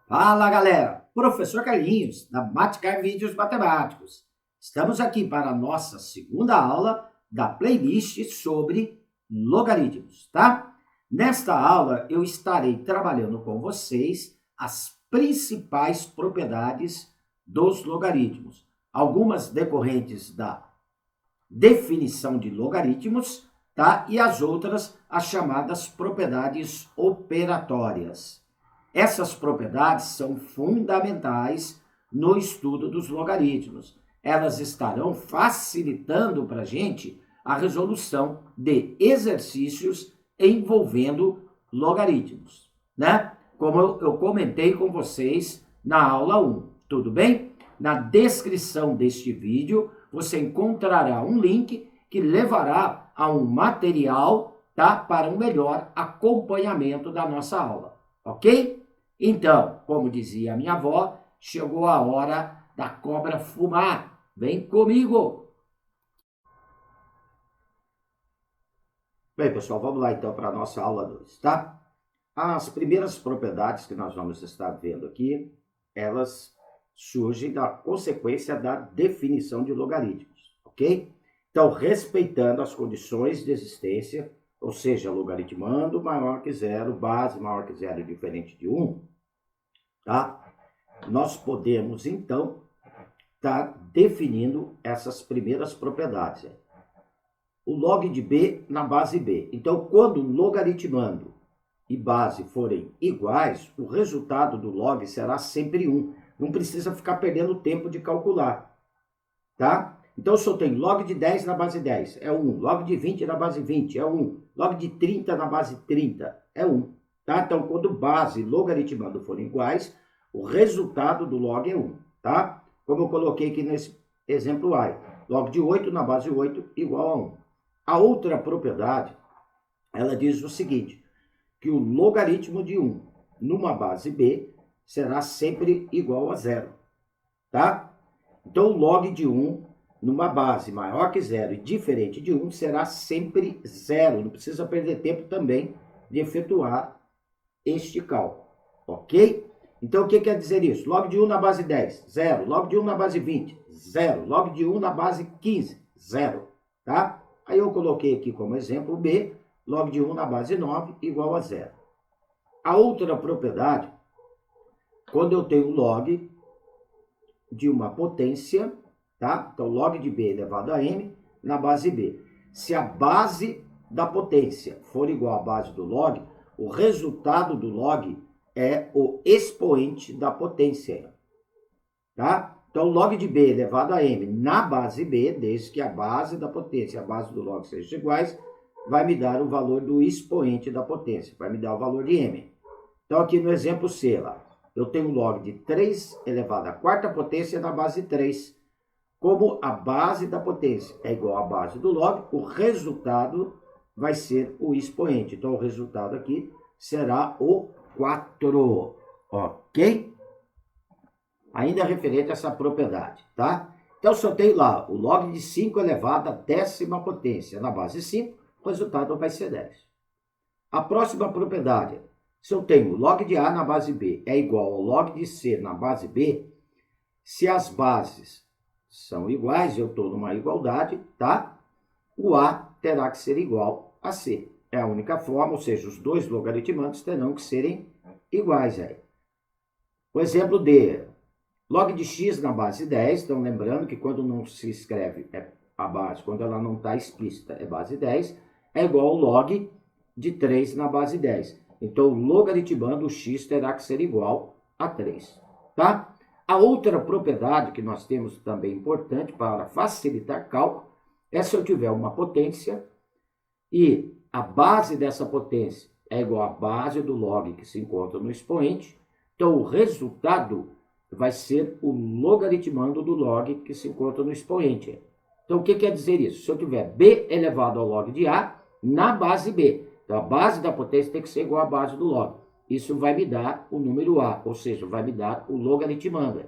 Fala galera, professor Carlinhos, da Maticar Vídeos Matemáticos. Estamos aqui para a nossa segunda aula da playlist sobre logaritmos, tá? Nesta aula eu estarei trabalhando com vocês as principais propriedades dos logaritmos. Algumas decorrentes da definição de logaritmos, tá? E as outras, as chamadas propriedades operatórias. Essas propriedades são fundamentais no estudo dos logaritmos. Elas estarão facilitando para a gente a resolução de exercícios envolvendo logaritmos, né? Como eu comentei com vocês na aula 1, tudo bem? Na descrição deste vídeo, você encontrará um link que levará a um material, tá? Para um melhor acompanhamento da nossa aula, ok? Então, como dizia a minha avó, chegou a hora da cobra fumar. Vem comigo! Bem, pessoal, vamos lá então para a nossa aula 2, tá? As primeiras propriedades que nós vamos estar vendo aqui, elas surgem da consequência da definição de logaritmos, ok? Então, respeitando as condições de existência, ou seja, logaritmando maior que zero, base maior que zero e diferente de 1, tá? Nós podemos, então, estar definindo essas primeiras propriedades. O log de B na base B. Então, quando logaritmando e base forem iguais, o resultado do log será sempre 1. Não precisa ficar perdendo tempo de calcular, tá? Então, se eu tenho log de 10 na base 10, é 1. Log de 20 na base 20, é 1. Log de 30 na base 30, é 1. Tá? Então, quando base e logaritmando forem iguais, o resultado do log é 1. Tá? Como eu coloquei aqui nesse exemplo A. Log de 8 na base 8 igual a 1. A outra propriedade, ela diz o seguinte, que o logaritmo de 1 numa base B será sempre igual a 0. Tá? Então, o log de 1 numa base maior que 0 e diferente de 1 será sempre 0. Não precisa perder tempo também de efetuar este cálculo, ok? Então, o que quer dizer isso? Log de 1 na base 10, 0. Log de 1 na base 20, 0. Log de 1 na base 15, 0. Tá? Aí eu coloquei aqui como exemplo B, log de 1 na base 9 igual a 0. A outra propriedade, quando eu tenho log de uma potência, tá? Então, log de B elevado a m na base B. Se a base da potência for igual à base do log, o resultado do log é o expoente da potência, tá? Então, log de B elevado a m na base B, desde que a base da potência e a base do log sejam iguais, vai me dar o valor do expoente da potência, vai me dar o valor de m. Então, aqui no exemplo C, lá, eu tenho log de 3 elevado à quarta potência na base 3. Como a base da potência é igual à base do log, o resultado vai ser o expoente. Então, o resultado aqui será o 4, ok? Ainda referente a essa propriedade, tá? Então, se eu tenho lá o log de 5 elevado à décima potência na base 5, o resultado vai ser 10. A próxima propriedade, se eu tenho log de A na base B é igual ao log de C na base B, se as bases são iguais, eu estou numa igualdade, tá? O A terá que ser igual a C. É a única forma, ou seja, os dois logaritmandos terão que serem iguais aí. O exemplo D, log de x na base 10, então lembrando que quando não se escreve a base, quando ela não está explícita, é base 10, é igual ao log de 3 na base 10. Então, logaritmando, o x terá que ser igual a 3, tá? A outra propriedade que nós temos também importante para facilitar cálculo é se eu tiver uma potência e a base dessa potência é igual à base do log que se encontra no expoente, então o resultado vai ser o logaritmando do log que se encontra no expoente. Então, o que quer dizer isso? Se eu tiver B elevado ao log de A na base B, então a base da potência tem que ser igual à base do log. Isso vai me dar o número A, ou seja, vai me dar o logaritmando.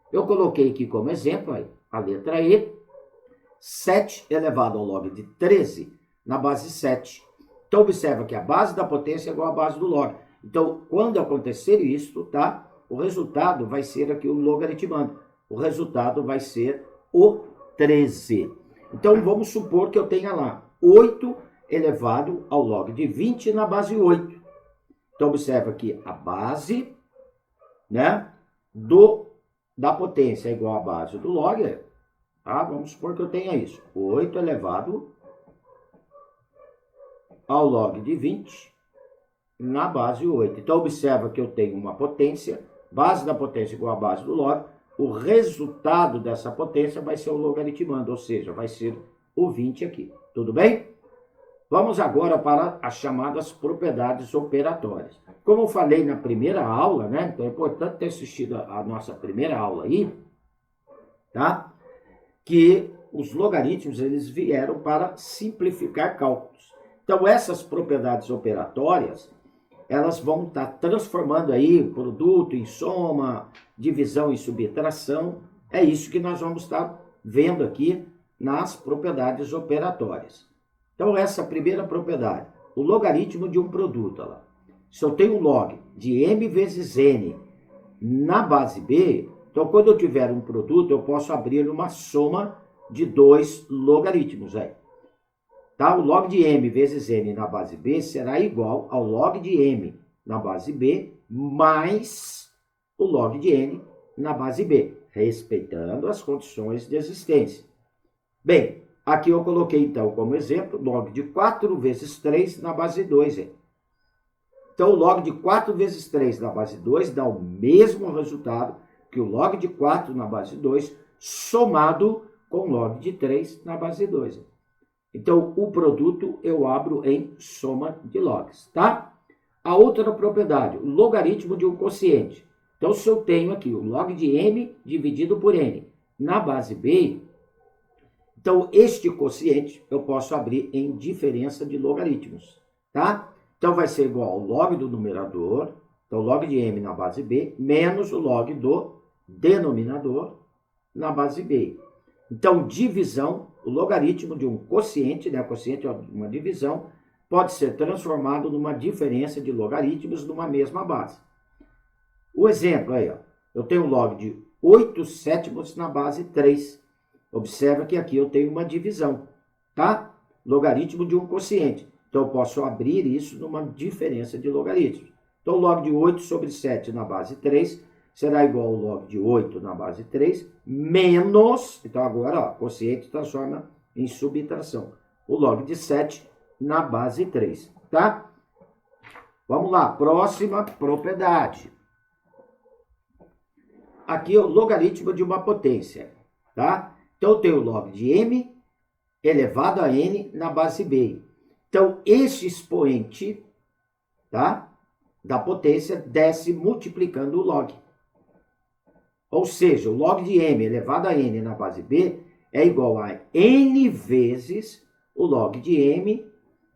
Eu coloquei aqui como exemplo a letra E, 7 elevado ao log de 13 na base 7. Então, observa que a base da potência é igual à base do log. Então, quando acontecer isso, tá? o resultado vai ser aqui o logaritmando. O resultado vai ser o 13. Então, vamos supor que eu tenha lá 8 elevado ao log de 20 na base 8. Então, observa que a base, né, da potência é igual à base do log. Tá? Vamos supor que eu tenha isso. 8 elevado ao log de 20 na base 8. Então, observa que eu tenho uma potência, base da potência igual à base do log. O resultado dessa potência vai ser o logaritmando, ou seja, vai ser o 20 aqui. Tudo bem? Vamos agora para as chamadas propriedades operatórias. Como eu falei na primeira aula, né? Então é importante ter assistido a nossa primeira aula aí, tá? Que os logaritmos eles vieram para simplificar cálculos. Então essas propriedades operatórias, elas vão estar transformando aí produto em soma, divisão em subtração. É isso que nós vamos estar vendo aqui nas propriedades operatórias. Então, essa primeira propriedade, o logaritmo de um produto. Olha lá. Se eu tenho um log de m vezes n na base b, então quando eu tiver um produto, eu posso abrir uma soma de 2 logaritmos aí. Tá? O log de m vezes n na base b será igual ao log de m na base b mais o log de n na base b, respeitando as condições de existência. Bem, aqui eu coloquei então como exemplo log de 4 vezes 3 na base 2. Então o log de 4 vezes 3 na base 2 dá o mesmo resultado que o log de 4 na base 2 somado com o log de 3 na base 2. Então, o produto eu abro em soma de logs, tá? A outra propriedade, o logaritmo de um quociente. Então, se eu tenho aqui o log de m dividido por n na base b, então este quociente eu posso abrir em diferença de logaritmos, tá? Então, vai ser igual ao log do numerador, então log de m na base b, menos o log do denominador na base b. Então, divisão, o logaritmo de um quociente, né? Quociente é uma divisão, pode ser transformado numa diferença de logaritmos numa mesma base. O exemplo aí, ó, eu tenho um log de 8 sétimos na base 3. Observa que aqui eu tenho uma divisão, tá? Logaritmo de um quociente. Então, eu posso abrir isso numa diferença de logaritmos. Então, o log de 8 sobre 7 na base 3 será igual ao log de 8 na base 3, menos, então agora, ó, quociente transforma em subtração, o log de 7 na base 3, tá? Vamos lá, próxima propriedade. Aqui é o logaritmo de uma potência, tá? Então, eu tenho o log de m elevado a n na base b. Então, este expoente, tá, da potência desce multiplicando o log. Ou seja, o log de m elevado a n na base b é igual a n vezes o log de m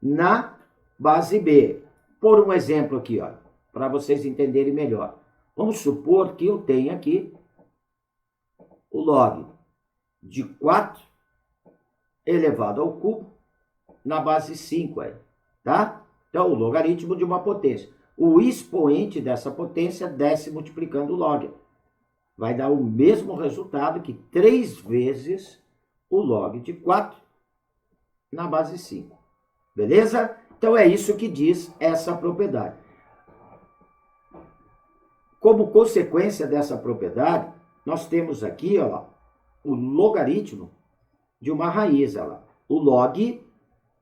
na base b. Por um exemplo aqui, ó, para vocês entenderem melhor. Vamos supor que eu tenha aqui o log de 4 elevado ao cubo na base 5, aí, tá? Então, o logaritmo de uma potência. O expoente dessa potência desce multiplicando o log. Vai dar o mesmo resultado que 3 vezes o log de 4 na base 5. Beleza? Então, é isso que diz essa propriedade. Como consequência dessa propriedade, nós temos aqui, ó lá, o logaritmo de uma raiz, ó lá, o log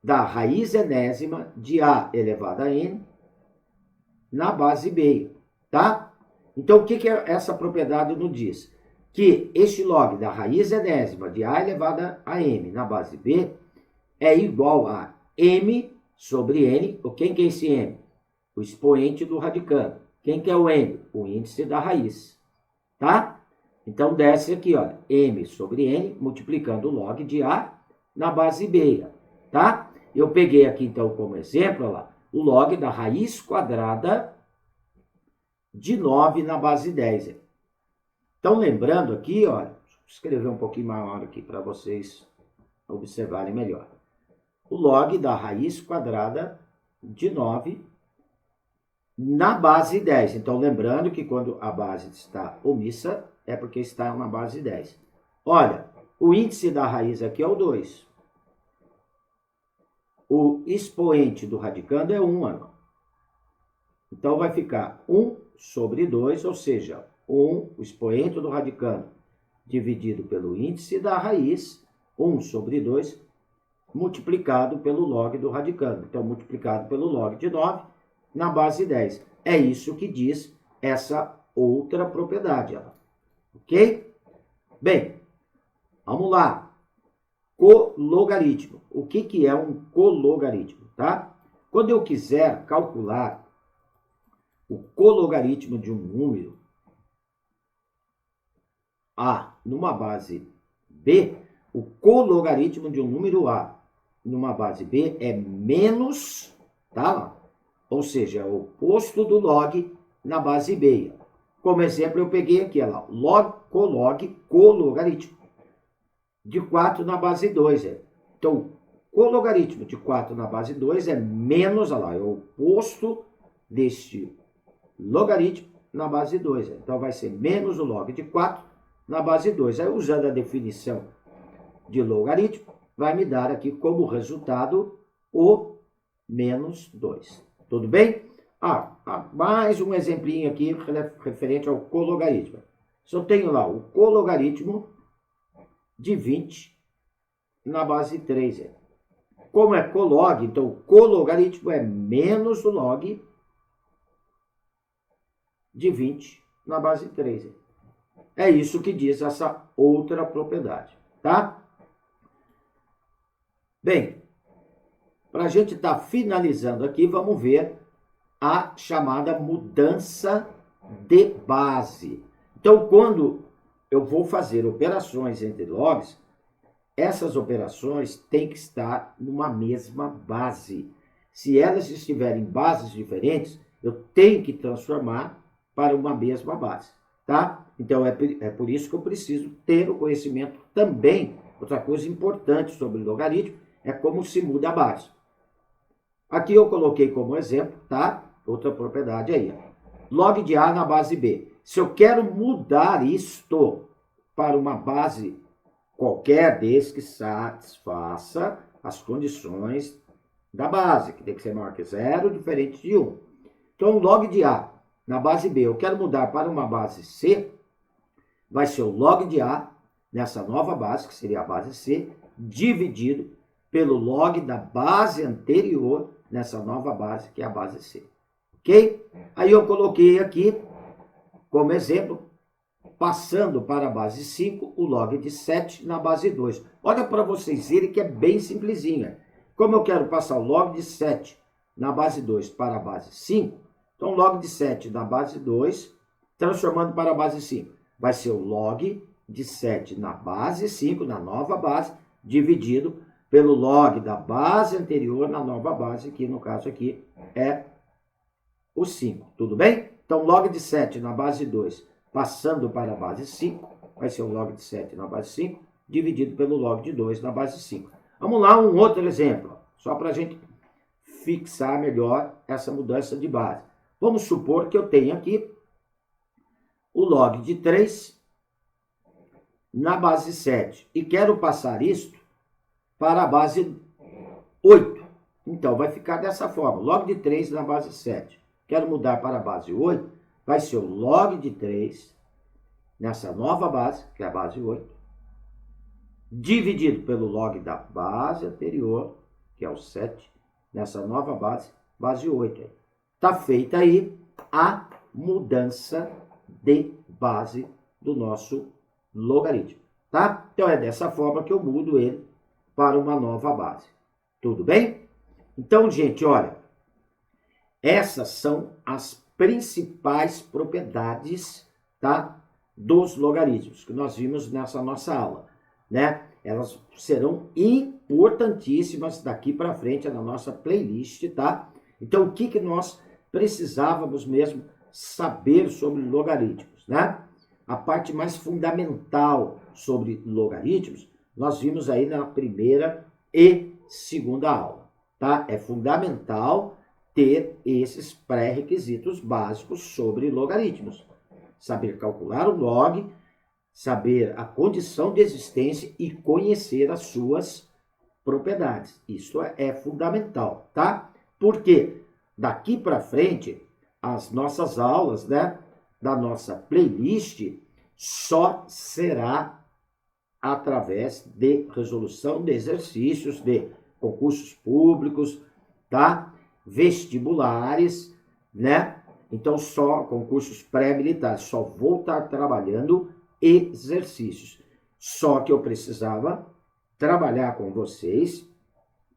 da raiz enésima de a elevado a n na base b, tá? Então, o que essa propriedade nos diz? Que este log da raiz enésima de a elevado a m na base b é igual a m sobre n. Quem que é esse m? O expoente do radicando. Quem que é o n? O índice da raiz, tá? Então, desce aqui, ó, m sobre n, multiplicando o log de a na base b, tá? Eu peguei aqui, então, como exemplo, ó lá, o log da raiz quadrada de 9 na base 10. Então, lembrando aqui, ó, deixa eu escrever um pouquinho maior aqui para vocês observarem melhor. O log da raiz quadrada de 9 na base 10. Então, lembrando que quando a base está omissa, é porque está na base 10. Olha, o índice da raiz aqui é o 2. O expoente do radicando é 1, ó. Então, vai ficar 1 sobre 2, ou seja, 1, o expoente do radicando, dividido pelo índice da raiz, 1 sobre 2, multiplicado pelo log do radicando. Então, multiplicado pelo log de 9, na base 10. É isso que diz essa outra propriedade. Ó. Ok? Bem, vamos lá. Cologaritmo. O que é um cologaritmo? Tá? Quando eu quiser calcular o cologaritmo de um número A numa base B, o cologaritmo de um número A numa base B é menos, tá? Ou seja, é o oposto do log na base B. Como exemplo, eu peguei aqui, ó, log, cologaritmo de 4 na base 2. Então, o cologaritmo de 4 na base 2 é menos, olha lá, é o oposto deste logaritmo na base 2. Então, vai ser menos o log de 4 na base 2. Aí, usando a definição de logaritmo, vai me dar aqui como resultado o menos 2. Tudo bem? Mais um exemplinho aqui referente ao cologaritmo. Se eu tenho lá o cologaritmo de 20 na base 3. Como é colog, então o cologaritmo é menos o log de 20 na base 3. É isso que diz essa outra propriedade, tá? Bem, para a gente estar finalizando aqui, vamos ver a chamada mudança de base. Então, quando eu vou fazer operações entre logs, essas operações têm que estar numa mesma base. Se elas estiverem em bases diferentes, eu tenho que transformar para uma mesma base, tá? Então, é por isso que eu preciso ter o conhecimento também. Outra coisa importante sobre logaritmo é como se muda a base. Aqui eu coloquei como exemplo, tá? Outra propriedade aí. Log de A na base B. Se eu quero mudar isto para uma base qualquer desde que satisfaça as condições da base, que tem que ser maior que 0, diferente de 1. Então, log de A na base B, eu quero mudar para uma base C, vai ser o log de A nessa nova base, que seria a base C, dividido pelo log da base anterior nessa nova base, que é a base C. Ok? Aí eu coloquei aqui, como exemplo, passando para a base 5, o log de 7 na base 2. Olha para vocês verem que é bem simplesinho. Como eu quero passar o log de 7 na base 2 para a base 5, então log de 7 na base 2, transformando para a base 5. Vai ser o log de 7 na base 5, na nova base, dividido pelo log da base anterior na nova base, que no caso aqui é o 5. Tudo bem? Então, log de 7 na base 2, passando para a base 5, vai ser o log de 7 na base 5, dividido pelo log de 2 na base 5. Vamos lá, um outro exemplo, só para a gente fixar melhor essa mudança de base. Vamos supor que eu tenho aqui o log de 3 na base 7 e quero passar isto para a base 8. Então, vai ficar dessa forma, log de 3 na base 7. Quero mudar para a base 8, vai ser o log de 3 nessa nova base, que é a base 8, dividido pelo log da base anterior, que é o 7, nessa nova base, base 8. Está feita aí a mudança de base do nosso logaritmo, tá? Então, é dessa forma que eu mudo ele para uma nova base. Tudo bem? Então, gente, olha, essas são as principais propriedades, tá, dos logaritmos que nós vimos nessa nossa aula, né? Elas serão importantíssimas daqui para frente na nossa playlist, tá? Então, o que nós precisávamos mesmo saber sobre logaritmos, né? A parte mais fundamental sobre logaritmos, nós vimos aí na primeira e segunda aula, tá? É fundamental ter esses pré-requisitos básicos sobre logaritmos. Saber calcular o log, saber a condição de existência e conhecer as suas propriedades. Isso é fundamental, tá? Porque daqui para frente, as nossas aulas, né, da nossa playlist só será através de resolução de exercícios de concursos públicos, tá? Vestibulares, né? Então, só concursos pré-militares, só vou estar trabalhando exercícios. Só que eu precisava trabalhar com vocês,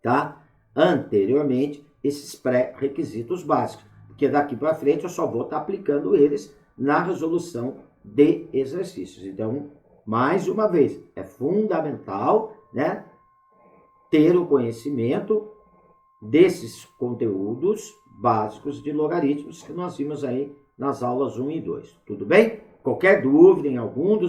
tá? Anteriormente, esses pré-requisitos básicos, porque daqui para frente eu só vou estar aplicando eles na resolução de exercícios. Então, mais uma vez, é fundamental, né, ter o conhecimento desses conteúdos básicos de logaritmos que nós vimos aí nas aulas 1 e 2. Tudo bem? Qualquer dúvida em algum do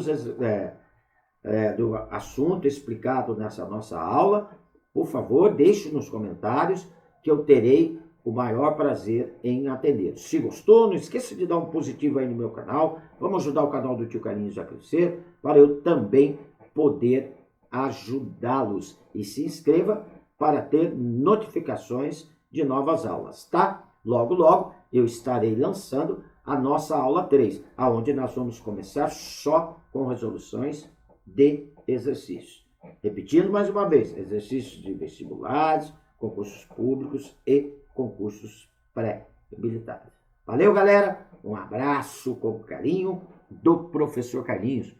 assunto explicado nessa nossa aula, por favor, deixe nos comentários que eu terei o maior prazer em atender. Se gostou, não esqueça de dar um positivo aí no meu canal. Vamos ajudar o canal do Tio Carlinhos a crescer, para eu também poder ajudá-los. E se inscreva para ter notificações de novas aulas, tá? Logo, logo, eu estarei lançando a nossa aula 3, aonde nós vamos começar só com resoluções de exercícios. Repetindo mais uma vez, exercícios de vestibulares, concursos públicos e concursos pré-militares. Valeu, galera! Um abraço com carinho do professor Carlinhos.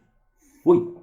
Fui!